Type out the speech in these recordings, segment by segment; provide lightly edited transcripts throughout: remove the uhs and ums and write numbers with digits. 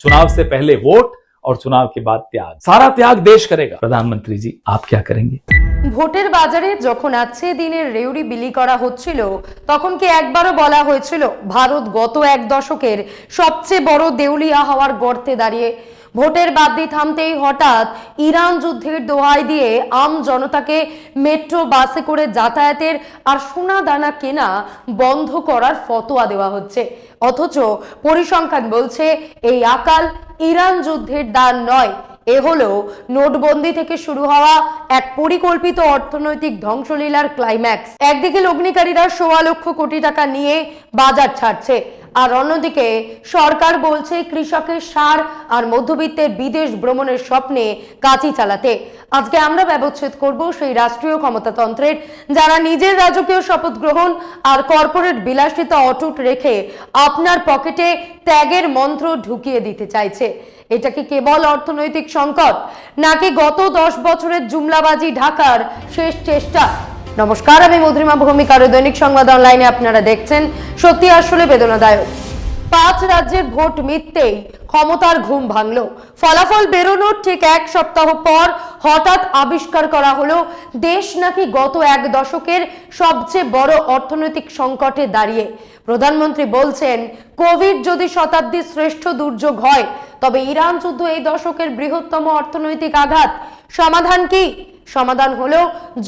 चुनाव से पहले वोट और चुनाव के बाद त्याग, सारा त्याग देश करेगा। प्रधानमंत्री जी आप क्या करेंगे? ভোটের বাজারে যখন আছে দিনের রেউড়ি বিলি করা হচ্ছিল তখন কি একবারও বলা হয়েছিল ভারত গত এক দশকের সবচেয়ে বড় দেউলিয়া হওয়ার গর্তে দাঁড়িয়ে? ভোটের বাদ্যি থামতেই হঠাৎ ইরান যুদ্ধের দোহাই দিয়ে আম জনতাকে মেট্রো বাসে করে যাতায়াতের আর সোনা দানা কেনা বন্ধ করার ফতোয়া দেওয়া হচ্ছে। অথচ পরিসংখ্যান বলছে এই আকাল ইরান যুদ্ধের দান নয়, এ হলো নোটবন্দি থেকে শুরু হওয়া এক পরিকল্পিত অর্থনৈতিক ধ্বংসলীলার ক্লাইম্যাক্স। একদিকে লগ্নিকারীরা ১৬ লক্ষ কোটি টাকা নিয়ে বাজার ছাড়ছে, আর অন্যদিকে সরকার বলছে কৃষকের সার আর মধ্যবিত্তের বিদেশ ভ্রমণের স্বপ্নে কাঁচি চালাতে। আজকে আমরা ব্যবচ্ছেদ করব সেই রাষ্ট্রীয় ক্ষমতাতন্ত্রের যারা নিজের রাজকীয় শপথ গ্রহণ আর কর্পোরেট বিলাসিতা অটুট রেখে আপনার পকেটে ত্যাগের মন্ত্র ঢুকিয়ে দিতে চাইছে। এটা কি কেবল অর্থনৈতিক সংকট, নাকি গত 10 বছরের জুমলাবাজি ঢাকার শেষ চেষ্টা? নমস্কার, আমি মধুরিমা ভৌমিকার দৈনিক সংবাদ অনলাইনে আপনারা দেখছেন। সত্যি আসলে বেদনাদায়ক। 5 রাজ্যের ভোট মিটতেই ক্ষমতার ঘুম ভাঙলো। ফলাফল বেরোনোর ঠিক এক সপ্তাহ পর হঠাৎ আবিষ্কার করা হলো দেশ নাকি গত এক দশকের সবচেয়ে বড় অর্থনৈতিক সংকটে দাঁড়িয়ে। প্রধানমন্ত্রী বলছেন কোভিড যদি শতাব্দীর শ্রেষ্ঠ দুর্যোগ হয় তবে ইরান যুদ্ধ এই দশকের বৃহত্তম অর্থনৈতিক আঘাত। সমাধান কি? সমাধান হলো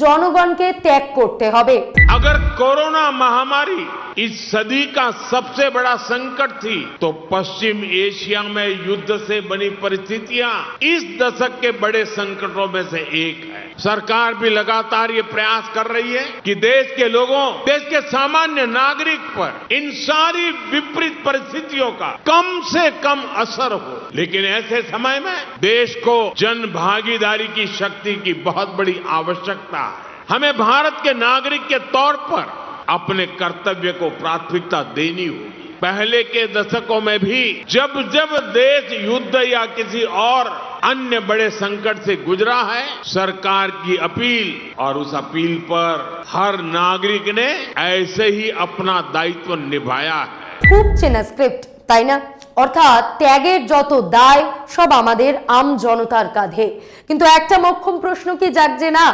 জনগণকে ত্যাগ করতে হবে। अगर कोरोना महामारी इस सदी का सबसे बड़ा संकट थी तो पश्चिम एशिया में युद्ध से बनी परिस्थितियां इस दशक के बड़े संकटों में से एक है। सरकार भी लगातार ये प्रयास कर रही है कि देश के लोगों, देश के सामान्य नागरिक पर इन सारी विपरीत परिस्थितियों का कम से कम असर हो। लेकिन ऐसे समय में देश को जन भागीदारी की शक्ति की बहुत बड़ी आवश्यकता है। हमें भारत के नागरिक के तौर पर अपने कर्तव्य को प्राथमिकता देनी होगी। पहले के दशकों में भी जब जब देश युद्ध या किसी और अन्य बड़े संकट से गुजरा है, सरकार की अपील और उस अपील पर हर नागरिक ने ऐसे ही अपना दायित्व निभाया है। খুব চেনা স্ক্রিপ্ট, তাই না? অর্থাৎ ত্যাগের যত দায় সব আমাদের আম জনতার কাঁধে। কিন্তু একটা মোক্ষম প্রশ্ন কি জাগছে না,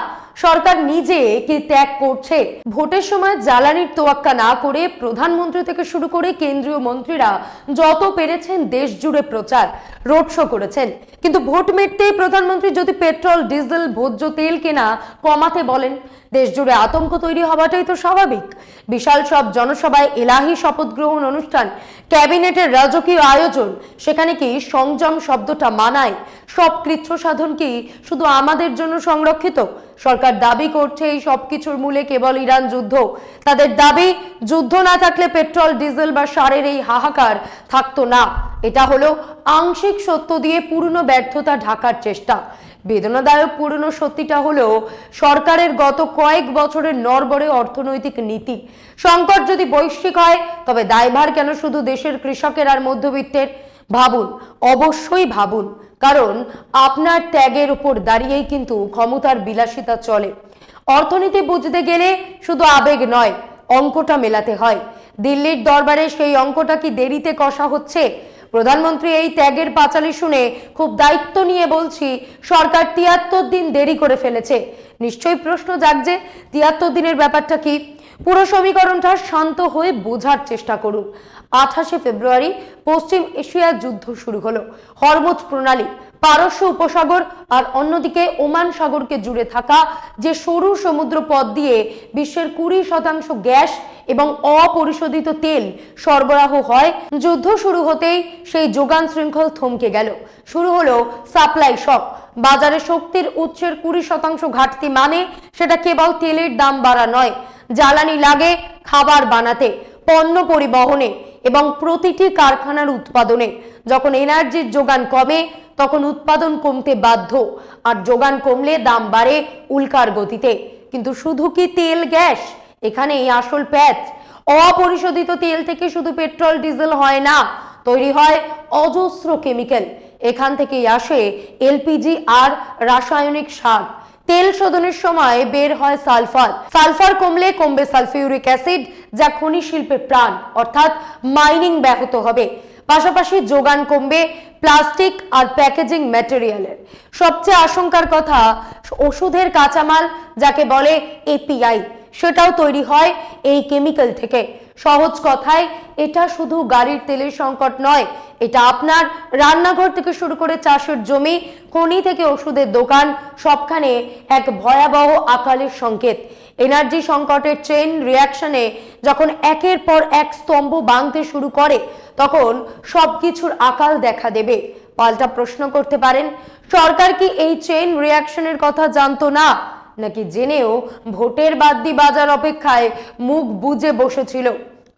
সরকার নিজে কি ত্যাগ করছে? ভোটের সময় জ্বালানির তোয়াক্কা না করে প্রধানমন্ত্রী থেকে শুরু করে কেন্দ্রীয় মন্ত্রীরা যত পেরেছেন দেশ জুড়ে প্রচার, রোড শো করেছেন। কিন্তু ভোট মিটতেই প্রধানমন্ত্রী যদি পেট্রোল, ডিজেল, ভোজ্য তেল কেনা কমাতে বলেন, দেশ জুড়ে আতঙ্ক তৈরি হওয়াটাই তো স্বাভাবিক। বিশাল সব জনসভায় এলাহি শপথ গ্রহণ অনুষ্ঠান, ক্যাবিনেটের রাজকীয় আয়োজন, সেখানে কি সংযম শব্দটা মানায়? সব কৃচ্ছ সাধন কি শুধু আমাদের জন্য সংরক্ষিত? সরকার দাবি করছে এই সবকিছুর মূলে কেবল ইরান যুদ্ধ। তাদের দাবি যুদ্ধ না থাকলে পেট্রোল, ডিজেল বা সারের এই হাহাকার থাকতো না। এটা হলো আংশিক সত্য দিয়ে পুরনো ব্যর্থতা ঢাকার চেষ্টা। বেদনাদায়ক পুরনো সত্যিটা হলো সরকারের গত কয়েক বছরের নড়বড়ে অর্থনৈতিক নীতি। সংকট যদি বৈশ্বিক হয় তবে দায়ভার কেন শুধু দেশের কৃষকের আর মধ্যবিত্তের? ভাবুন, অবশ্যই ভাবুন, কারণ আপনার ত্যাগের উপর দাঁড়িয়েই কিন্তু ক্ষমতার বিলাসিতা চলে। অর্থনীতি বুঝতে গেলে শুধু আবেগ নয়, অঙ্কটা মেলাতে হয়। দিল্লির দরবারে সেই অঙ্কটা কি দেরিতে কষা হচ্ছে? প্রধানমন্ত্রী এই ত্যাগের পাঁচালি শুনে খুব দায়িত্ব নিয়ে বলছি সরকার ৭৩ দিন দেরি করে ফেলেছে। নিশ্চয়ই প্রশ্ন জাগছে ৭৩ দিনের ব্যাপারটা কি? পুরো সমীকরণটা শান্ত হয়ে বোঝার চেষ্টা করুন। ২৮শে ফেব্রুয়ারি পশ্চিম এশিয়ার যুদ্ধ শুরু হলো। হরমুজ প্রণালী, পারস্য উপসাগর আর অন্যদিকে ওমান সাগরকে জুড়ে থাকা যে সরু সমুদ্র পথ দিয়ে বিশ্বের ২০% গ্যাস এবং অপরিশোধিত তেল সরবরাহ হয়, যুদ্ধ শুরু হতেই সেই যোগান শৃঙ্খল থমকে গেল। শুরু হলো সাপ্লাই শক। বাজারে শক্তির উৎসের ২০% ঘাটতি মানে সেটা কেবল তেলের দাম বাড়া নয়, জ্বালানি লাগে খাবার বানাতে, পণ্য পরিবহনে এবং প্রতিটি কারখানার উৎপাদনে। যখন এনার্জির যোগান কমে তখন উৎপাদন কমতে বাধ্য, আর যোগান কমলে দাম বাড়ে উল্কার গতিতে। কিন্তু শুধু কি তেল, গ্যাস? এখানেই আসল প্যাচ। অপরিশোধিত তেল থেকে শুধু পেট্রোল, ডিজেল হয় না, তৈরি হয় অজস্র কেমিক্যাল। এখান থেকেই আসে এলপিজি আর রাসায়নিক সার। তেল শোধনের সময় বের হয় সালফার। সালফার কমলে কমবে সালফিউরিক অ্যাসিড, যা খনি শিল্পের প্রাণ, অর্থাৎ মাইনিং ব্যাহত হবে। পাশাপাশি যোগান কমবে প্লাস্টিক আর প্যাকেজিং ম্যাটেরিয়ালের। সবচেয়ে আশঙ্কার কথা, ওষুধের কাঁচামাল যাকে বলে এপিআই, সেটাও তৈরি হয় এই কেমিক্যাল থেকে। সহজ কথায় এটা শুধু গাড়ির তেলের সংকট নয়, এটা আপনার রান্নাঘর থেকে শুরু করে চাষের জমি, খনি থেকে ওষুধের দোকান, সবখানে এক ভয়াবহ আকালের সংকেত। এনার্জি সংকটের চেইন রিয়াকশনে যখন একের পর এক স্তম্ভ ভাঙতে শুরু করে, তখন সবকিছুর আকাল দেখা দেবে। পাল্টা প্রশ্ন করতে পারেন, সরকার কি এই চেইন রিয়াকশনের কথা জানতো না, নাকি জেনেও ভোটের বাদ্যি বাজার অপেক্ষায় মুখ বুজে বসেছিল?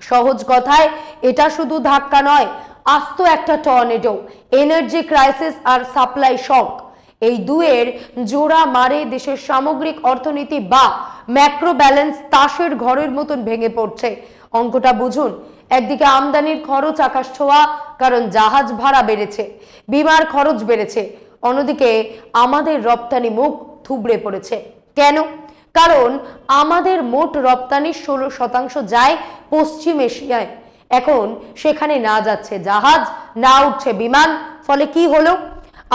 সহজ কথায় এটা শুধু ধাক্কা নয়, আস্ত একটা টর্নেডো। এনার্জি ক্রাইসিস আর সাপ্লাই শক, এই দুয়ের জোড়া মারে দেশের সামগ্রিক অর্থনীতি বা ম্যাক্রো ব্যালেন্স তাসের ঘরের মতন ভেঙে পড়ছে। অঙ্কটা বুঝুন, একদিকে আমদানির খরচ আকাশ ছোঁয়া, কারণ জাহাজ ভাড়া বেড়েছে, বিমার খরচ বেড়েছে। অন্যদিকে আমাদের রপ্তানি মুখ থুবড়ে পড়েছে। কেন? কারণ আমাদের মোট রপ্তানির 16% যায় পশ্চিম এশিয়ায়। এখন সেখানে না যাচ্ছে জাহাজ, না উঠছে বিমান। ফলে কি হলো?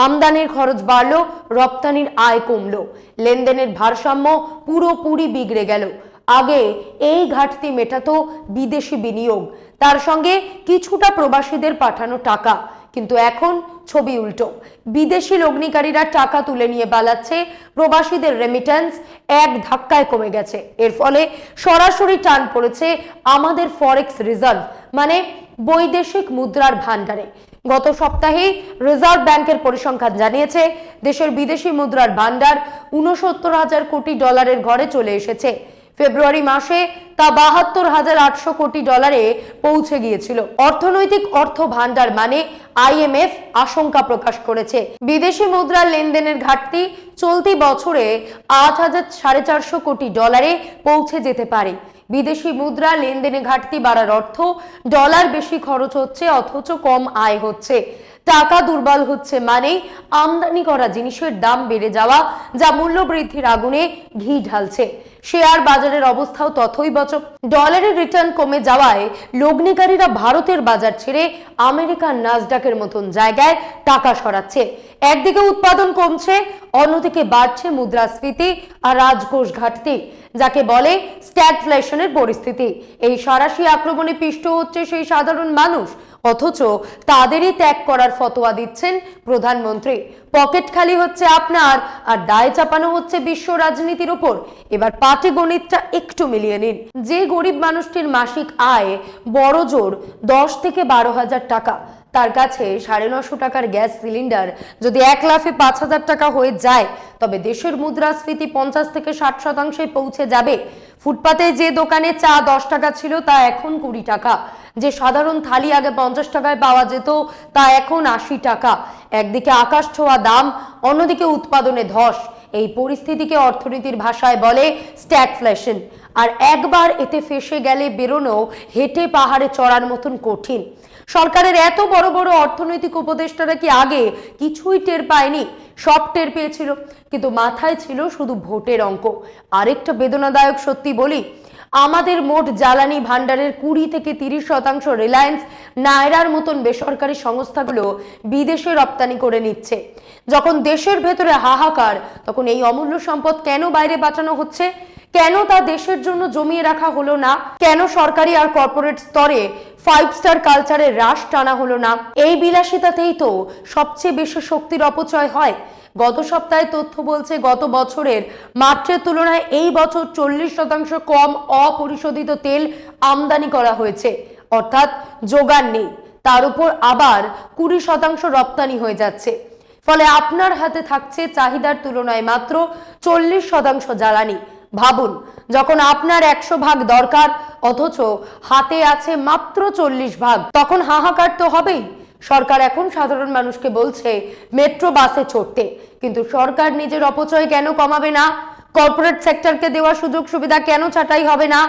আমদানির খরচ বাড়লো, রপ্তানির আয় কমলো, লেনদেনের ভারসাম্য পুরোপুরি বিগড়ে গেল। আগে এই ঘাটতি মেটাতো বিদেশি বিনিয়োগ, তার সঙ্গে কিছুটা প্রবাসীদের পাঠানো টাকা। কিন্তু এখন ছবি উল্টো, বিদেশি লগ্নিকারীরা টাকা তুলে নিয়ে পালাচ্ছে, প্রবাসীদের রেমিটেন্স এক ধাক্কায় কমে গেছে। এর ফলে সরাসরি টান পড়েছে আমাদের ফরেক্স রিজার্ভ, মানে বৈদেশিক মুদ্রার ভান্ডারে। গত সপ্তাহে রিজার্ভ ব্যাংকের পরিসংখ্যান জানিয়েছে, দেশের বিদেশি মুদ্রার ভান্ডার 69,000 কোটি ডলারের ঘরে চলে এসেছে। ফেব্রুয়ারি মাসে তা 72,800 কোটি ডলারে পৌঁছে গিয়েছিল। অর্থনৈতিক অর্থ ভান্ডার মানে আইএমএফ আশঙ্কা প্রকাশ করেছে, বিদেশি মুদ্রার লেনদেনের ঘাটতি চলতি বছরে 8,450 কোটি ডলারে পৌঁছে যেতে পারে। বিদেশি মুদ্রা লেনদেনে ঘাটতি বাড়ার অর্থ ডলার বেশি খরচ হচ্ছে অথচ কম আয় হচ্ছে। টাকা দুর্বল হচ্ছে মানে আমদানি করা জিনিসের দাম বেড়ে যাওয়া, যা মূল্য বৃদ্ধির আগুনে ঘি ঢালছে। শেয়ার বাজারের অবস্থাও তথৈবচ। ডলারের রিটার্ন কমে যাওয়ায় লগ্নিকারীরা ভারতের বাজার ছেড়ে আমেরিকার নাসডাকের মতন জায়গায় টাকা সরাচ্ছে। একদিকে উৎপাদন কমছে, অন্যদিকে বাড়ছে মুদ্রাস্ফীতি আর রাজকোষ ঘাটতি, যাকে বলে স্ট্যাগফ্লেশনের পরিস্থিতি। এই সরাসরি আক্রমণে পিষ্ট হচ্ছে সেই সাধারণ মানুষ, অথচ তাদেরই ত্যাগ করার ফতোয়া দিচ্ছেন প্রধানমন্ত্রী। পকেট খালি হচ্ছে আপনার, আর দায় চাপানো হচ্ছে বিশ্ব রাজনীতির উপর। এবার পাটিগণিতটা একটু মিলিয়ে নিন। যে গরিব মানুষটির মাসিক আয় বড় জোর 10 থেকে 12,000 টাকা, তার কাছে 950 টাকার গ্যাস সিলিন্ডার যদি 1 লাফে 5,000 টাকা হয়ে যায়, তবে দেশের মুদ্রাস্ফীতি 50 থেকে 60% পৌঁছে যাবে। ফুটপাতে যে দোকানে চা 10 টাকা ছিল, তা এখন 20 টাকা। যে সাধারণ থালি আগে 50 টাকায় পাওয়া যেত, তা এখন 80 টাকা। একদিকে আকাশ ছোঁয়া দাম, অন্যদিকে উৎপাদনে ধস। এই পরিস্থিতিকে অর্থনীতির ভাষায় বলে স্ট্যাগফ্লেশন। আর একবার এতে ফেসে গেলে বেরোনো হেঁটে পাহাড়ে চড়ার মতন কঠিন। সরকারের এত বড় বড় অর্থনৈতিক উপদেষ্টারা কি আগে কিছুই টের পায়নি? সব টের পেয়েছিল, কিন্তু মাথায় ছিল শুধু ভোটের অঙ্ক। আরেকটা বেদনাদায়ক সত্যি বলি, আমাদের মোট জ্বালানি ভান্ডারের 20 থেকে 30% রিলায়েন্স, নায়রার মতন বেসরকারি সংস্থাগুলো বিদেশে রপ্তানি করে নিচ্ছে। যখন দেশের ভেতরে হাহাকার, তখন এই অমূল্য সম্পদ কেন বাইরে পাঠানো হচ্ছে? কেন তা দেশের জন্য জমিয়ে রাখা হলো না? কেন সরকারি আর কর্পোরেট স্তরে 5 স্টার কালচারের হ্রাস টানা হলো না? এই বিলাসিতাতেই তো সবচেয়ে বেশি শক্তির অপচয় হয়। গত সপ্তাহে তথ্য বলছে, গত বছরের মার্চের তুলনায় এই বছর 40% কম অপরিশোধিত তেল আমদানি করা হয়েছে। অর্থাৎ যোগান নেই, তার উপর আবার 20% রপ্তানি হয়ে যাচ্ছে। ফলে আপনার হাতে থাকছে চাহিদার তুলনায় মাত্র 40% জ্বালানি। ভাবুন, যখন আপনার 100 ভাগ দরকার, অথচ হাতে আছে মাত্র 40 ভাগ, তখন হাহাকার তো হবেই। সরকার এখন সাধারণ মানুষকে বলছে মেট্রো বাসে চড়তে, কিন্তু সরকার নিজের অপচয় কেন কমাবে না? কর্পোরেট সেক্টরকে দেওয়া সুযোগ সুবিধা কেন ছাঁটাই হবে না?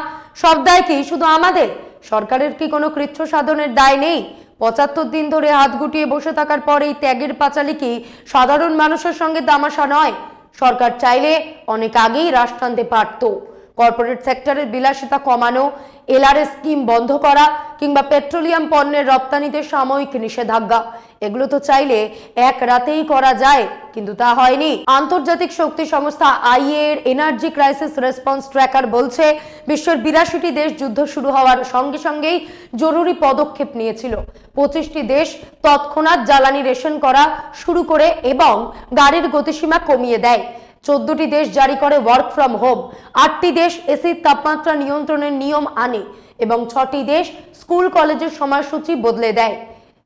সব দায় কি শুধু আমাদের? সরকারের কি কোনো কৃচ্ছ সাধনের দায় নেই? 75 দিন ধরে হাত গুটিয়ে বসে থাকার পর এই ত্যাগের পাঁচালী কি সাধারণ মানুষের সঙ্গে তামাশা নয়? সরকার চাইলে অনেক আগেই রাশ টানতে পারত। কর্পোরেট সেক্টরের বিলাসিতা কমানো, এলআরএস স্কিম বন্ধ করা কিংবা পেট্রোলিয়াম পণ্যের রপ্তানিতে সাময়িক নিষেধাজ্ঞা, এগুলো তো চাইলে এক রাতেই করা যায়, কিন্তু তা হয়নি। আন্তর্জাতিক শক্তি সংস্থা আইএ এর এনার্জি ক্রাইসিস রেসপন্স ট্র্যাকার বলছে বিশ্বের 82টি দেশ যুদ্ধ শুরু হওয়ার সঙ্গে সঙ্গেই জরুরি পদক্ষেপ নিয়েছিল। 25টি দেশ তৎক্ষণাৎ জ্বালানি রেশন করা শুরু করে এবং গাড়ির গতিসীমা কমিয়ে দেয়। 14টি দেশ জারি করে ওয়ার্ক ফ্রম হোম, 8টি দেশ এসির তাপমাত্রা নিয়ন্ত্রণের নিয়ম আনে এবং 6টি দেশ স্কুল কলেজের সময়সূচি বদলে দেয়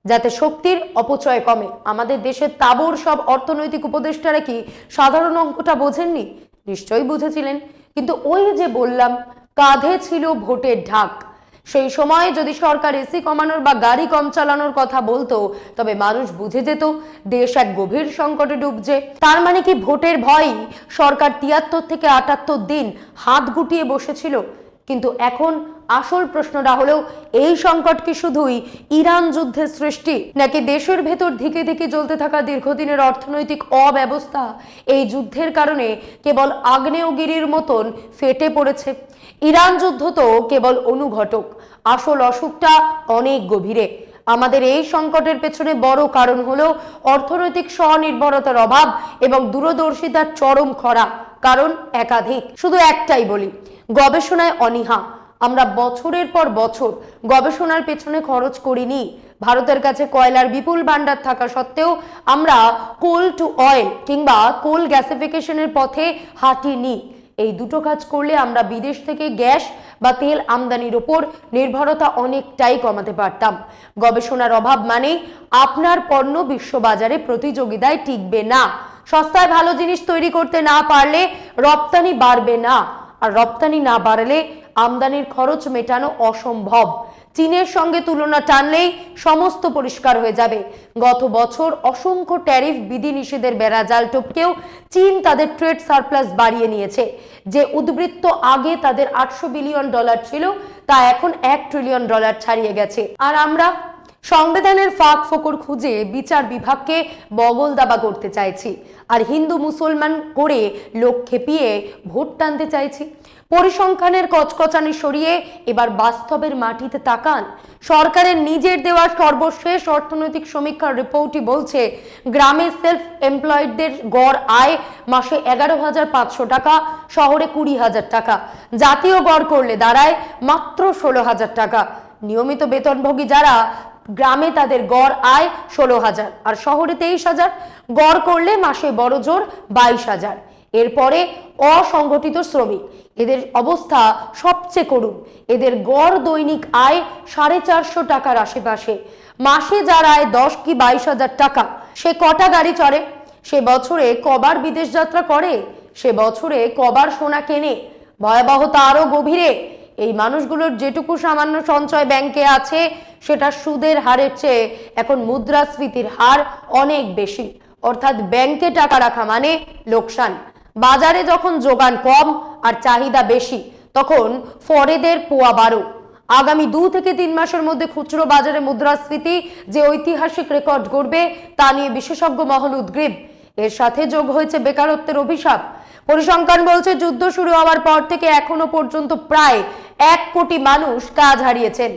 যাতে শক্তির অপচয় কমে। আমাদের দেশের তাবড় সব অর্থনৈতিক উপদেষ্টারা কি সাধারণ অঙ্কটা বোঝেননি? নিশ্চয়ই বুঝেছিলেন, কিন্তু ওই যে বললাম, কাঁধে ছিল ভোটের ঢাক। সেই সময় যদি সরকার এসি কমানোর বা গাড়ি কম চালানোর কথা বলতো, তবে মানুষ বুঝে যেত দেশ এক গভীর সংকটে ডুবছে। তার মানে কি ভোটের ভয়ই সরকার 73 থেকে 78 দিন হাত গুটিয়ে বসেছিল? কিন্তু এখন আসল প্রশ্নটা হলো, এই সংকট কি শুধুই ইরান যুদ্ধের সৃষ্টি, নাকি দেশের ভেতর ধিকে ধিকে চলতে থাকা দীর্ঘদিনের অর্থনৈতিক অব্যবস্থা এই যুদ্ধের কারণে কেবল আগ্নেয়গিরির মতন ফেটে পড়েছে? ইরান যুদ্ধ তো কেবল অনুঘটক, আসল অসুখটা অনেক গভীরে। আমাদের এই সংকটের পেছনে বড় কারণ হলো অর্থনৈতিক স্বনির্ভরতার অভাব এবং দূরদর্শিতার চরম খরা। কারণ একাধিক, শুধু একটাই বলি, গবেষণায় অনীহা। আমরা বছরের পর বছর গবেষণার পেছনে খরচ করিনি। ভারতের কাছে কয়লার বিপুল ভান্ডার থাকা সত্ত্বেও আমরা কোল টু অয়েল কিংবা কোল গ্যাসিফিকেশনের পথে হাঁটিনি। এই দুটো কাজ করলে আমরা বিদেশ থেকে গ্যাস বা তেল আমদানির উপর নির্ভরতা অনেকটাই কমাতে পারতাম। গবেষণার অভাব মানে আপনার পণ্য বিশ্ববাজারে প্রতিযোগিতায় টিকবে না। সস্তায় ভালো জিনিস তৈরি করতে না পারলে রপ্তানি বাড়বে না, আর রপ্তানি না বাড়লে আমদানির খরচ মেটানো অসম্ভব। চীনের সঙ্গে তুলনা টানলেই সমস্ত পরিষ্কার হয়ে যাবে। গত বছর অসংখ্য ট্যারিফ বিধিনিষেধের বেড়াজাল টপকেও চীন তাদের ট্রেড সারপ্লাস বাড়িয়ে নিয়েছে। যে উদ্বৃত্ত আগে তাদের $800 বিলিয়ন ছিল, তা এখন $1 ট্রিলিয়ন ছাড়িয়ে গেছে। আর আমরা সংবিধানের ফাঁক ফোকর খুঁজে বিচার বিভাগকে বগল দাবা করতে চাইছি, আর হিন্দু মুসলমান করে লোক খেপিয়ে ভোট টানতে চাইছি। পরিসংখ্যানের কচকচানি সরিয়ে এবার বাস্তবের মাটিতে তাকান। সরকারের নিজের দেওয়া সর্বশেষ অর্থনৈতিক সমীক্ষার রিপোর্টই বলছে, গ্রামে সেলফ এমপ্লয়েডদের গড় আয় মাসে 11,500 টাকা, শহরে 20,000 টাকা। জাতীয় গড় করলে দাঁড়ায় মাত্র 16,000 টাকা। নিয়মিত বেতনভোগী যারা, গ্রামে তাদের গড় আয় 16,000 আর শহরে 23,000। গড় করলে মাসে বড় জোর 22,000। এরপরে অসংগঠিত শ্রমিক, এদের অবস্থা সবচেয়ে করুণ। এদের গড় দৈনিক আয় 450 টাকার আশেপাশে। মাসে যার আয় 10 কি 22,000 টাকা, সে কটা গাড়ি চড়ে? সে বছরে কবার বিদেশ যাত্রা করে? সে বছরে কবার সোনা কেনে? ভয়াবহতা আরো গভীরে। এই মানুষগুলোর যেটুকু সামান্য সঞ্চয় ব্যাংকে আছে, সেটা সুদের হারের চেয়ে এখন মুদ্রাস্ফীতির হার অনেক বেশি। অর্থাৎ ব্যাংকে টাকা রাখা মানে লোকসান। বাজারে যখন যোগান কম আর চাহিদা বেশি, তখন ফরেদের পোয়া 12। আগামী 2 থেকে 3 মাসের মধ্যে খুচরো বাজারে মুদ্রাস্ফীতি যে ঐতিহাসিক রেকর্ড গড়বে, তা নিয়ে বিশেষজ্ঞ মহল উদ্গ্রীব। এর সাথে যোগ হয়েছে বেকারত্বের অভিশাপ। পরিসংখ্যান বলছে, যুদ্ধ শুরু হওয়ার পর থেকে এখনো পর্যন্ত প্রায় 1 কোটি মানুষ কাজ হারিয়েছেন।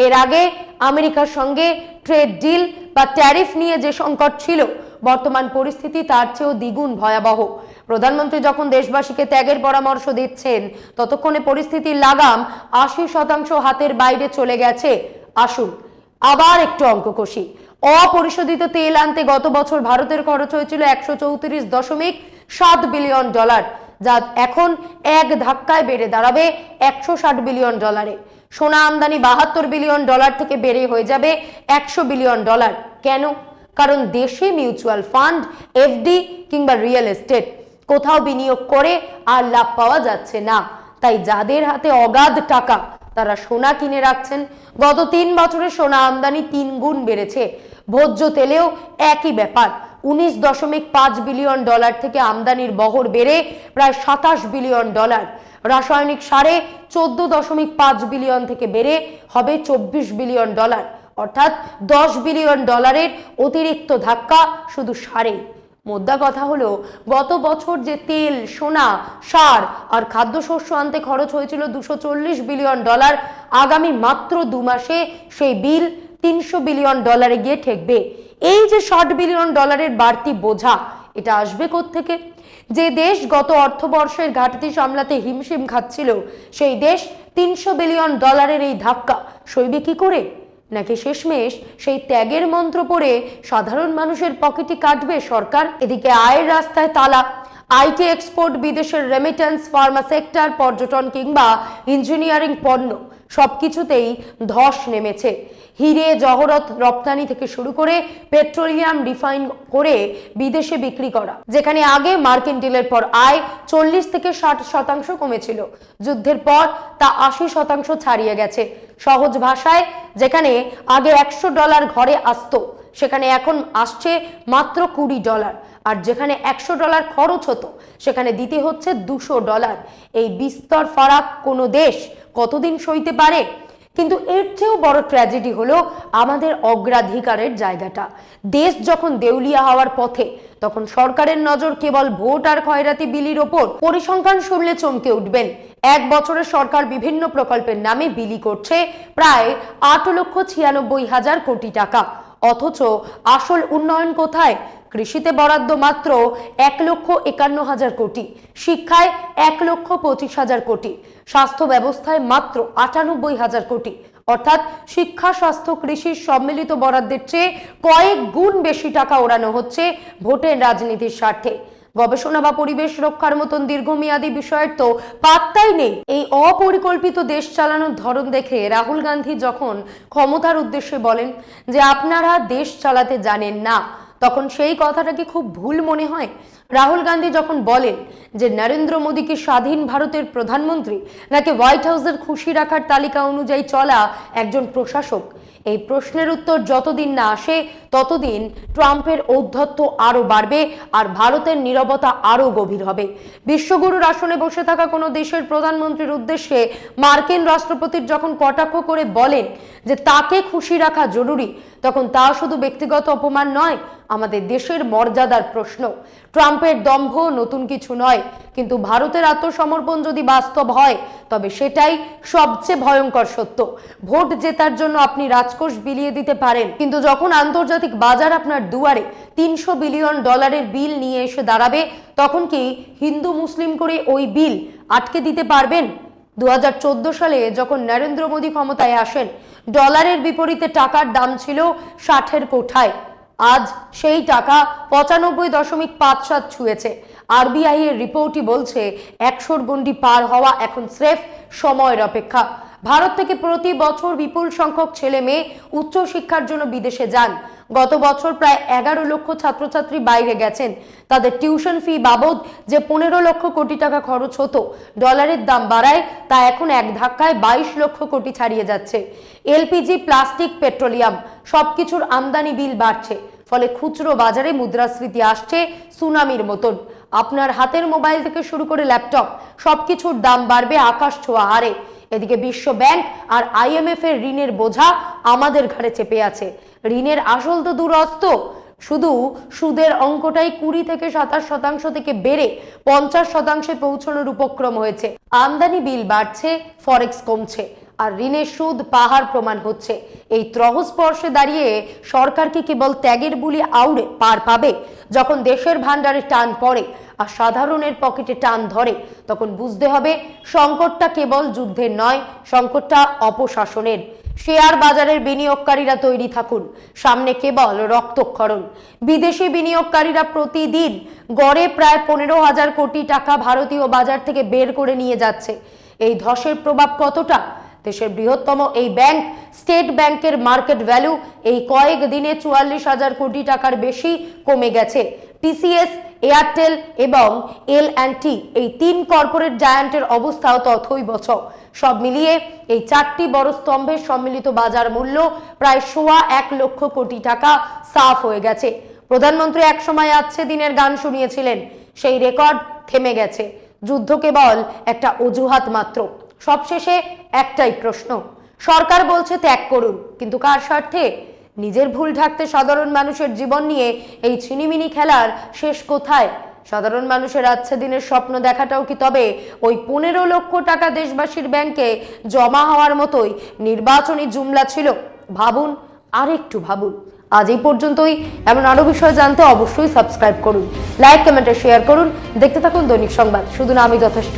এর আগে আমেরিকার সঙ্গে ট্রেড ডিল বা ট্যারিফ নিয়ে যে সংকট ছিল, বর্তমান পরিস্থিতি তার চেয়েও দ্বিগুণ ভয়াবহ। প্রধানমন্ত্রী যখন দেশবাসীকে ত্যাগের পরামর্শ দিচ্ছেন, ততক্ষণে পরিস্থিতির লাগাম 80% হাতের বাইরে চলে গেছে। আসুন আবার একটু অঙ্ক কষি। অপরিশোধিত তেল আনতে গত বছর ভারতের খরচ হয়েছিল $134.7 বিলিয়ন, যা এখন এক ধাক্কায় বেড়ে দাঁড়াবে $160 বিলিয়ন। সোনা আমদানি $72 বিলিয়ন থেকে বেড়ে হয়ে যাবে $100 বিলিয়ন। কেন? কারণ দেশে মিউচুয়াল ফান্ড, এফডি কিংবা রিয়েল এস্টেট কোথাও বিনিয়োগ করে আর লাভ পাওয়া যাচ্ছে না। তাই যাদের হাতে অগাধ টাকা, তারা সোনা কিনে রাখছেন। গত 3 বছরে সোনা আমদানি 3 গুণ বেড়েছে। ভোজ্য তেলেও একই ব্যাপার। $19.5 বিলিয়ন থেকে আমদানির বহর বেড়ে প্রায় $27 বিলিয়ন। রাসায়নিক সারে 14.5 বিলিয়ন থেকে বেড়ে হবে $24 বিলিয়ন। অর্থাৎ $10 বিলিয়ন অতিরিক্ত ধাক্কা শুধু সারে। মোদ্দা কথা হলো, গত বছর যে তেল, সোনা, সার আর খাদ্যশস্য আনতে খরচ হয়েছিল $240 বিলিয়ন, আগামী মাত্র 2 মাসে সেই বিল $300 বিলিয়ন গিয়ে ঠেকবে। এই যে $60 বিলিয়ন বাড়তি বোঝা, এটা আসবে কোত্থেকে? যে দেশ গত অর্থবর্ষের ঘাটতি সামলাতে হিমশিম খাচ্ছিল, সেই দেশ $300 বিলিয়ন এই ধাক্কা সইবে কি করে? নাকি শেষমেশ সেই ত্যাগের মন্ত্র পড়ে সাধারণ মানুষের পকেটে কাটবে সরকার? এদিকে আয়ের রাস্তায় তালা। আইটি এক্সপোর্ট, বিদেশের রেমিটেন্স, ফার্মা সেক্টর, পর্যটন কিংবা ইঞ্জিনিয়ারিং পণ্য সবকিছুতেই ধস নেমেছে। হিরে জহরত রপ্তানি থেকে শুরু করে পেট্রোলিয়াম রিফাইন করে বিদেশে বিক্রি করা, যেখানে আগে মার্কিন ডিলের পর আয় 40 থেকে 60% কমেছিল, যুদ্ধের পর তা 80% ছাড়িয়ে গেছে। সহজ ভাষায়, যেখানে আগে $100 ঘরে আসতো, সেখানে এখন আসছে মাত্র $20, আর যেখানে $100 খরচ হতো, সেখানে দিতে হচ্ছে $200। এই বিস্তর ফারাক কোনো দেশ কতদিন সইতে পারে? কিন্তু এর চেয়েও বড় ট্র্যাজেডি হলো আমাদের অগ্রাধিকারের জায়গাটা। দেশ যখন দেউলিয়া হওয়ার পথে, তখন সরকারের নজর কেবল ভোট আর খয়রাতি বিলির ওপর। পরিসংখ্যান শুনলে চমকে উঠবেন। 1 বছরে সরকার বিভিন্ন প্রকল্পের নামে বিলি করছে প্রায় 8,96,000 কোটি টাকা, অথচ আসল উন্নয়ন কোথায়? কৃষিতে বরাদ্দ মাত্র 1,51,000 কোটি, শিক্ষায় 1,25,000 কোটি, স্বাস্থ্য ব্যবস্থায় মাত্র 98,000 কোটি। অর্থাৎ শিক্ষা, স্বাস্থ্য, কৃষির সম্মিলিত বরাদ্দের চেয়ে কয়েক গুণ বেশি টাকা ওড়ানো হচ্ছে ভোটের রাজনীতির স্বার্থে। গবেষণা বা পরিবেশ রক্ষার মতন দীর্ঘমেয়াদী বিষয়ের তো পাত্তাই নেই। এই অপরিকল্পিত দেশ চালানোর ধরন দেখে রাহুল গান্ধী যখন ক্ষমতার উদ্দেশ্যে বলেন যে আপনারা দেশ চালাতে জানেন না, তখন সেই কথাটা কি খুব ভুল মনে হয়? রাহুল গান্ধী যখন বলেন যে নরেন্দ্র মোদী কি স্বাধীন ভারতের প্রধানমন্ত্রী, নাকি হোয়াইট হাউসের খুশি রাখার তালিকা অনুযায়ী চলা একজন প্রশাসক, এই প্রশ্নের উত্তর যতদিন না আসে ততদিন ট্রাম্পের ঔদ্ধত্য আরো বাড়বে আর ভারতের নীরবতা আরো গভীর হবে। বিশ্বগুরুর আসনে বসে থাকা কোনো দেশের প্রধানমন্ত্রীর উদ্দেশ্যে মার্কিন রাষ্ট্রপতির যখন কটাক্ষ করে বলেন যে তাকে খুশি রাখা জরুরি, তখন তা শুধু ব্যক্তিগত অপমান নয়, আমাদের দেশের মর্যাদার প্রশ্ন। ট্রাম্পের দম্ভ নতুন কিছু নয়, কিন্তু ভারতের আত্মসমর্পণ যদি বাস্তব হয়, তবে সেটাই সবচেয়ে ভয়ঙ্কর সত্য। ভোট জেতার জন্য আপনি রাজকোষ বিলিয়ে দিতে পারেন, কিন্তু যখন আন্তর্জাতিক বাজার আপনার দুয়ারে $300 বিলিয়ন বিল নিয়ে এসে দাঁড়াবে, তখন কি হিন্দু মুসলিম করে ওই বিল আটকে দিতে পারবেন? 2014 সালে যখন নরেন্দ্র মোদী ক্ষমতায় আসেন, ডলারের বিপরীতে টাকার দাম ছিল 60-এর কোঠায়। আজ সেই টাকা 95.57 ছুঁয়েছে। আরবিআই এর রিপোর্টই বলছে 100-র গণ্ডি পার হওয়া এখন স্রেফ সময়ের অপেক্ষা। ভারত থেকে প্রতি বছর বিপুল সংখ্যক ছেলে মেয়ে উচ্চশিক্ষার জন্য বিদেশে যান। গত বছর প্রায় 11 লক্ষ ছাত্রছাত্রী বাইরে গেছেন। তাদের টিউশন ফি বাবদ যে 15 লক্ষ কোটি টাকা খরচ হতো, ডলারের দাম বাড়ায় তা এখন এক ধাক্কায় 22 লক্ষ কোটি ছাড়িয়ে যাচ্ছে। এলপিজি, প্লাস্টিক, পেট্রোলিয়াম সবকিছুর আমদানি বিল বাড়ছে, ফলে খুচরো বাজারে মুদ্রাস্ফীতি আসছে সুনামির মতন। আপনার হাতের মোবাইল থেকে শুরু করে ল্যাপটপ সবকিছুর দাম বাড়বে আকাশ ছোঁয়া হারে। এদিকে বিশ্ব ব্যাংক আর IMF এর ঋণের বোঝা আমাদের ঘাড়ে চেপে আছে। ঋণের আসল তো দূরস্থ, শুধু সুদের অঙ্কটাই 20 থেকে 27% থেকে বেড়ে 50% পৌঁছানোর উপক্রম হয়েছে। আমদানি বিল বাড়ছে, ফরেক্স কমছে, আর ঋণের সুদ পাহাড় প্রমাণ হচ্ছে। এই ত্রহস্পর্শে দাঁড়িয়ে সরকার কি কেবল ত্যাগের বুলি আউড়ে পার পাবে? যখন দেশের ভান্ডারে টান পড়ে আর সাধারণের পকেটে টান ধরে, তখন বুঝতে হবে সংকটটা কেবল যুদ্ধের নয়, সংকটটা অপশাসনের। শেয়ার বাজারের বিনিয়োগকারীরা তৈরি থাকুন, সামনে কেবল রক্তক্ষরণ। বিদেশি বিনিয়োগকারীরা প্রতিদিন গড়ে প্রায় 15,000 কোটি টাকা ভারতীয় বাজার থেকে বের করে নিয়ে যাচ্ছে। এই ধসের প্রভাব কতটা? দেশের বৃহত্তম এই ব্যাংক স্টেট ব্যাংকের মার্কেট ভ্যালু এই কয়েক দিনে 44,000 কোটি টাকার বেশি কমে গেছে। TCS, এয়ারটেল এবং L&T এই 3 কর্পোরেট জায়ান্টের অবস্থাও তথৈবচ। সব মিলিয়ে এই 4টি বড় স্তম্ভের সম্মিলিত বাজার মূল্য প্রায় 1.25 লক্ষ কোটি টাকা সাফ হয়ে গেছে। প্রধানমন্ত্রী এক সময় আছে দিনের গান শুনিয়েছিলেন, সেই রেকর্ড থেমে গেছে। যুদ্ধ কেবল একটা অজুহাত মাত্র। সবশেষে একটাই প্রশ্ন, সরকার বলছে ত্যাগ করুন, কিন্তু কার স্বার্থে? নিজের ভুল ঢাকতে সাধারণ মানুষের জীবন নিয়ে এই ছিনিমিনি খেলার শেষ কোথায়? সাধারণ মানুষের আচ্ছা দিনের স্বপ্ন দেখাটাও কি তবে ওই 15 লক্ষ টাকা দেশবাসীর ব্যাংকে জমা হওয়ার মতোই নির্বাচনী জুমলা ছিল? ভাবুন, আর একটু ভাবুন। আজ এই পর্যন্তই। এমন আরো বিষয় জানতে অবশ্যই সাবস্ক্রাইব করুন, লাইক কমেন্টে শেয়ার করুন। দেখতে থাকুন দৈনিক সংবাদ, শুধু নামই যথেষ্ট।